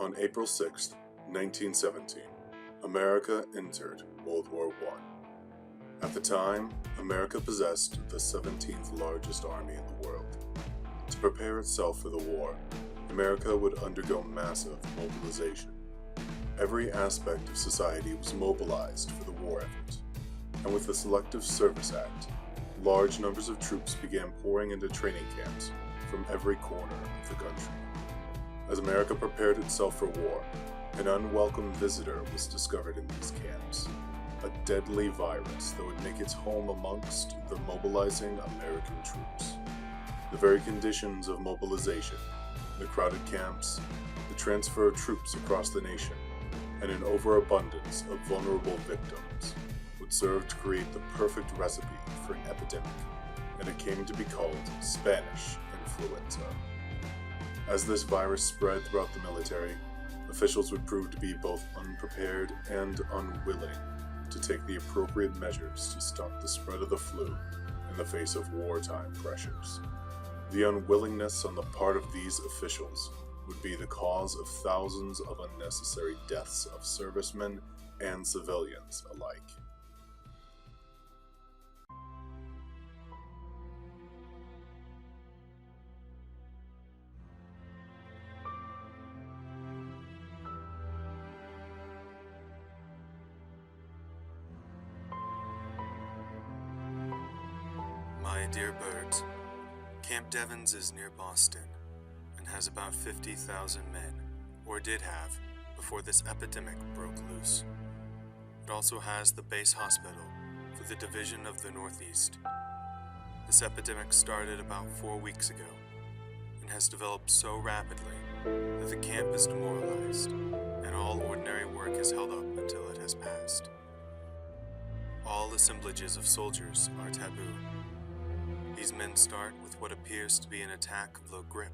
On April 6, 1917, America entered World War I. At the time, America possessed the 17th largest army in the world. To prepare itself for the war, America would undergo massive mobilization. Every aspect of society was mobilized for the war effort, and with the Selective Service Act, large numbers of troops began pouring into training camps from every corner of the country. As America prepared itself for war, an unwelcome visitor was discovered in these camps, a deadly virus that would make its home amongst the mobilizing American troops. The very conditions of mobilization, the crowded camps, the transfer of troops across the nation, and an overabundance of vulnerable victims would serve to create the perfect recipe for an epidemic, and it came to be called Spanish Influenza. As this virus spread throughout the military, officials would prove to be both unprepared and unwilling to take the appropriate measures to stop the spread of the flu in the face of wartime pressures. The unwillingness on the part of these officials would be the cause of thousands of unnecessary deaths of servicemen and civilians alike. My dear birds, Camp Devens is near Boston and has about 50,000 men, or did have, before this epidemic broke loose. It also has the base hospital for the Division of the Northeast. This epidemic started about 4 weeks ago and has developed so rapidly that the camp is demoralized and all ordinary work is held up until it has passed. All assemblages of soldiers are taboo. These men start with what appears to be an attack of the grip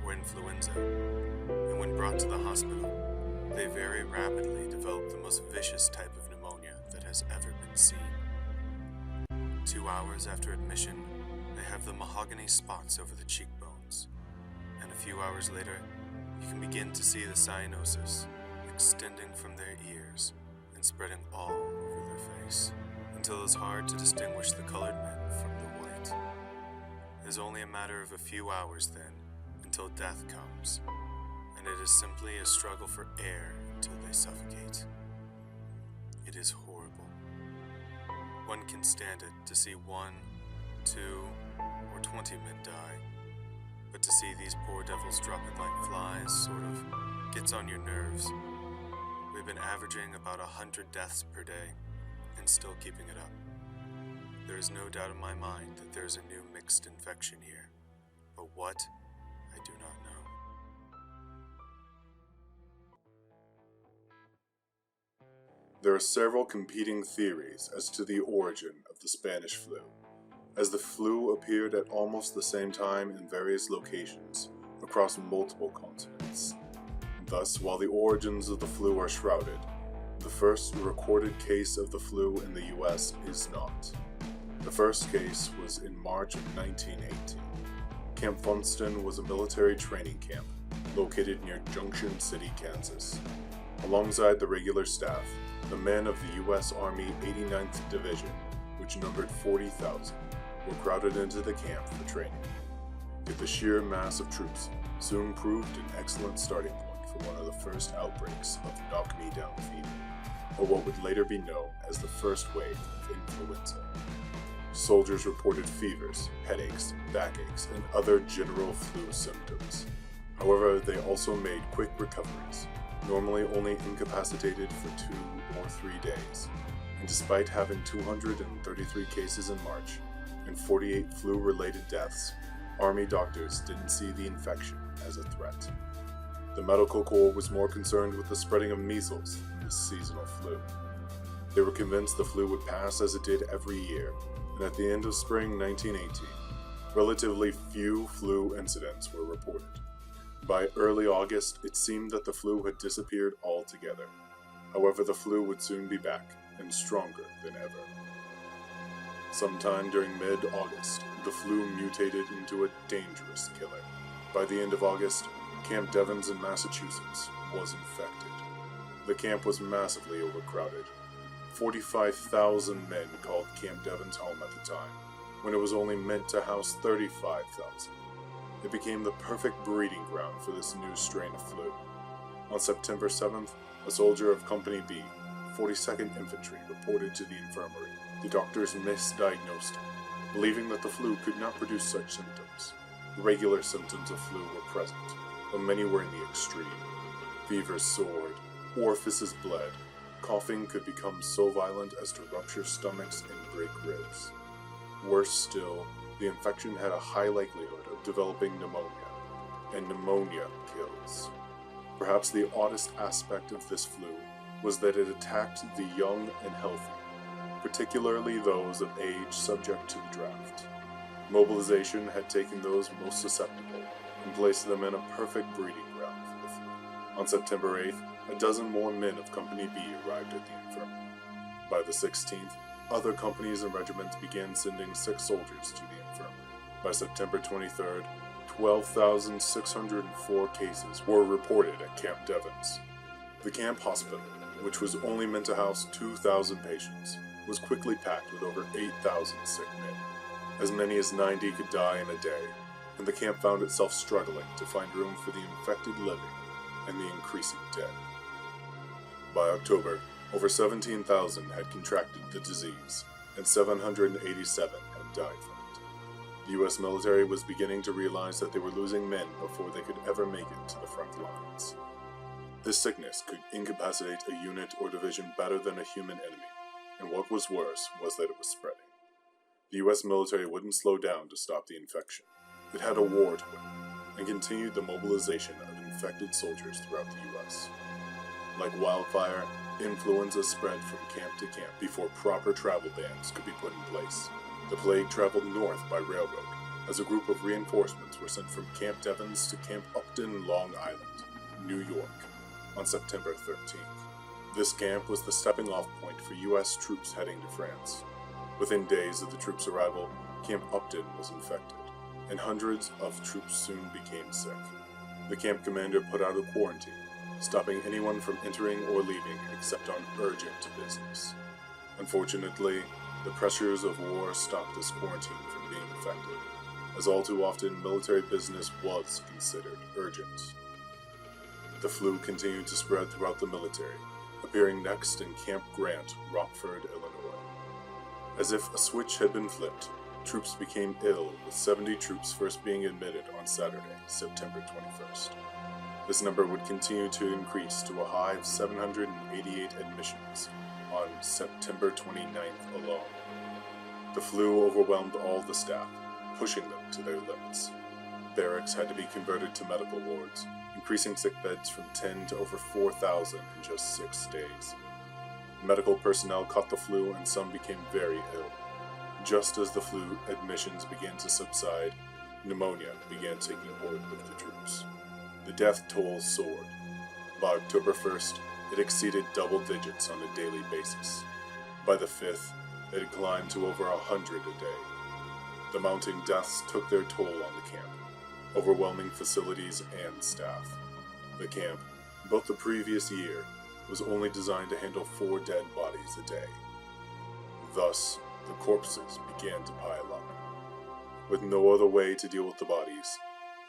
or influenza, and when brought to the hospital, they very rapidly develop the most vicious type of pneumonia that has ever been seen. 2 hours after admission, they have the mahogany spots over the cheekbones, and a few hours later, you can begin to see the cyanosis extending from their ears and spreading all over their face, until it's hard to distinguish the colored men from the white. It is only a matter of a few hours then until death comes, and it is simply a struggle for air until they suffocate. It is horrible. One can stand it to see 1, 2, or 20 men die, but to see these poor devils dropping like flies sort of gets on your nerves. We've been averaging about 100 deaths per day and still keeping it up. There is no doubt in my mind that there is a new mixed infection here, but what, I do not know. There are several competing theories as to the origin of the Spanish flu, as the flu appeared at almost the same time in various locations across multiple continents. Thus, while the origins of the flu are shrouded, the first recorded case of the flu in the US is not. The first case was in March of 1918. Camp Funston was a military training camp located near Junction City, Kansas. Alongside the regular staff, the men of the U.S. Army 89th Division, which numbered 40,000, were crowded into the camp for training. Yet the sheer mass of troops soon proved an excellent starting point for one of the first outbreaks of knock-me-down fever, or what would later be known as the first wave of influenza. Soldiers reported fevers, headaches, backaches, and other general flu symptoms. However, they also made quick recoveries, normally only incapacitated for 2 or 3 days. And despite having 233 cases in March and 48 flu-related deaths, Army doctors didn't see the infection as a threat. The medical corps was more concerned with the spreading of measles than the seasonal flu. They were convinced the flu would pass as it did every year, and at the end of spring 1918, relatively few flu incidents were reported. By early August, it seemed that the flu had disappeared altogether. However, the flu would soon be back, and stronger than ever. Sometime during mid-August, the flu mutated into a dangerous killer. By the end of August, Camp Devens in Massachusetts was infected. The camp was massively overcrowded. 45,000 men called Camp Devens home at the time, when it was only meant to house 35,000. It became the perfect breeding ground for this new strain of flu. On September 7th, a soldier of Company B, 42nd Infantry, reported to the infirmary. The doctors misdiagnosed him, believing that the flu could not produce such symptoms. Regular symptoms of flu were present, but many were in the extreme. Fevers soared, orifices bled, coughing could become so violent as to rupture stomachs and break ribs. Worse still, the infection had a high likelihood of developing pneumonia, and pneumonia kills. Perhaps the oddest aspect of this flu was that it attacked the young and healthy, particularly those of age subject to the draft. Mobilization had taken those most susceptible and placed them in a perfect breeding ground for the flu. On September 8th, a dozen more men of Company B arrived at the infirmary. By the 16th, other companies and regiments began sending sick soldiers to the infirmary. By September 23rd, 12,604 cases were reported at Camp Devens. The camp hospital, which was only meant to house 2,000 patients, was quickly packed with over 8,000 sick men. As many as 90 could die in a day, and the camp found itself struggling to find room for the infected living and the increasing dead. By October, over 17,000 had contracted the disease, and 787 had died from it. The U.S. military was beginning to realize that they were losing men before they could ever make it to the front lines. This sickness could incapacitate a unit or division better than a human enemy, and what was worse was that it was spreading. The U.S. military wouldn't slow down to stop the infection. It had a war to win, and continued the mobilization of infected soldiers throughout the U.S. Like wildfire, influenza spread from camp to camp before proper travel bans could be put in place. The plague traveled north by railroad, as a group of reinforcements were sent from Camp Devens to Camp Upton, Long Island, New York, on September 13th. This camp was the stepping-off point for U.S. troops heading to France. Within days of the troops' arrival, Camp Upton was infected, and hundreds of troops soon became sick. The camp commander put out a quarantine, stopping anyone from entering or leaving except on urgent business. Unfortunately, the pressures of war stopped this quarantine from being effective, as all too often military business was considered urgent. The flu continued to spread throughout the military, appearing next in Camp Grant, Rockford, Illinois. As if a switch had been flipped, troops became ill, with 70 troops first being admitted on Saturday, September 21st. This number would continue to increase to a high of 788 admissions on September 29th alone. The flu overwhelmed all the staff, pushing them to their limits. Barracks had to be converted to medical wards, increasing sick beds from 10 to over 4,000 in just 6 days. Medical personnel caught the flu and some became very ill. Just as the flu admissions began to subside, pneumonia began taking hold of the troops. The death toll soared. By October 1st, it exceeded double digits on a daily basis. By the 5th, it had climbed to over 100 a day. The mounting deaths took their toll on the camp, overwhelming facilities and staff. The camp, built the previous year, was only designed to handle 4 dead bodies a day. Thus, the corpses began to pile up. With no other way to deal with the bodies,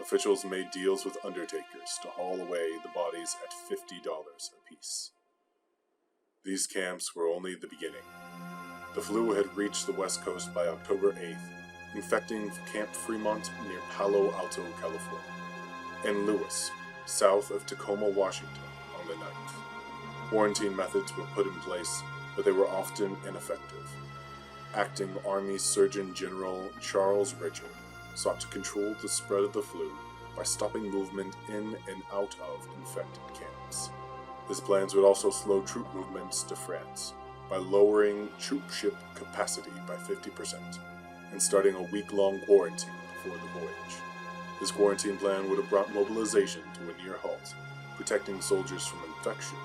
officials made deals with undertakers to haul away the bodies at $50 apiece. These camps were only the beginning. The flu had reached the West Coast by October 8th, infecting Camp Fremont near Palo Alto, California, and Lewis, south of Tacoma, Washington, on the 9th. Quarantine methods were put in place, but they were often ineffective. Acting Army Surgeon General Charles Richard sought to control the spread of the flu by stopping movement in and out of infected camps. His plans would also slow troop movements to France by lowering troop ship capacity by 50% and starting a week-long quarantine before the voyage. This quarantine plan would have brought mobilization to a near halt, protecting soldiers from infection,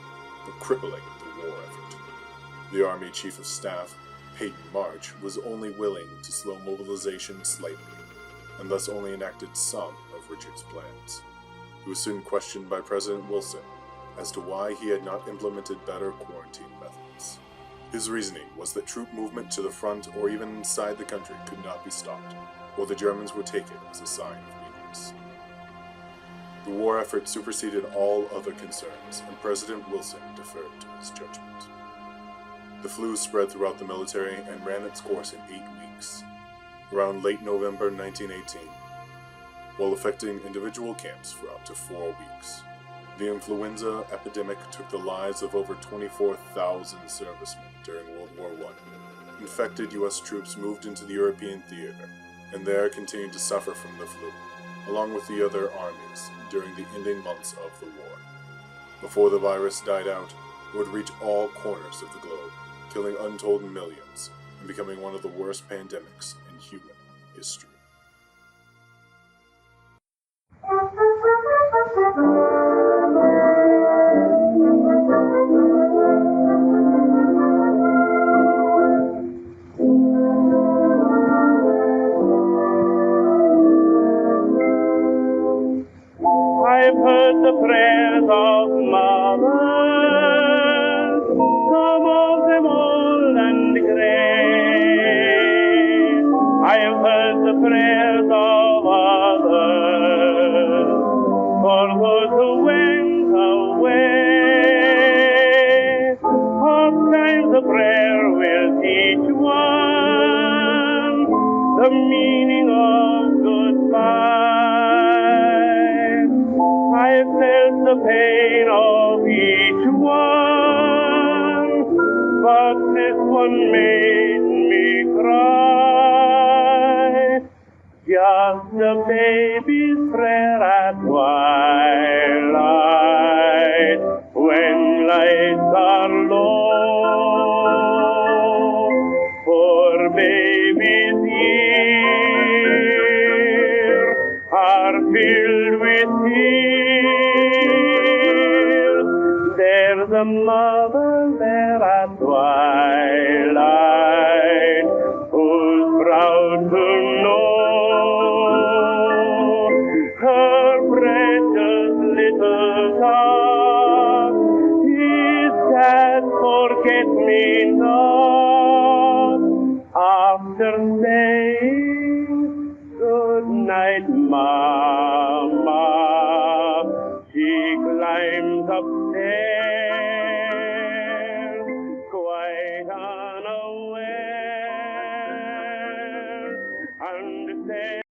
but crippling the war effort. The Army Chief of Staff, Peyton March, was only willing to slow mobilization slightly, and thus only enacted some of Richard's plans. He was soon questioned by President Wilson, as to why he had not implemented better quarantine methods. His reasoning was that troop movement to the front or even inside the country could not be stopped, or the Germans would take it as a sign of weakness. The war effort superseded all other concerns, and President Wilson deferred to his judgment. The flu spread throughout the military and ran its course in 8 weeks, around late November 1918, while affecting individual camps for up to 4 weeks. The influenza epidemic took the lives of over 24,000 servicemen during World War I. Infected U.S. troops moved into the European theater, and there continued to suffer from the flu, along with the other armies, during the ending months of the war. Before the virus died out, it would reach all corners of the globe, killing untold millions, and becoming one of the worst pandemics in human history. I've heard the prayers of mothers, some of them old and gray. I have heard the prayers of others, for those who went away. Oftentimes the prayer will teach one the meaning of goodbye. I felt the pain of each one, but this one made me cry. Just a baby's prayer at twilight, when lights are low. For baby's ears are filled with tears. There's a mother there at twilight, who's proud to know her precious little child is sad, forget-me-not, after saying good night, Mama. She climbs upstairs, quite unaware, and says,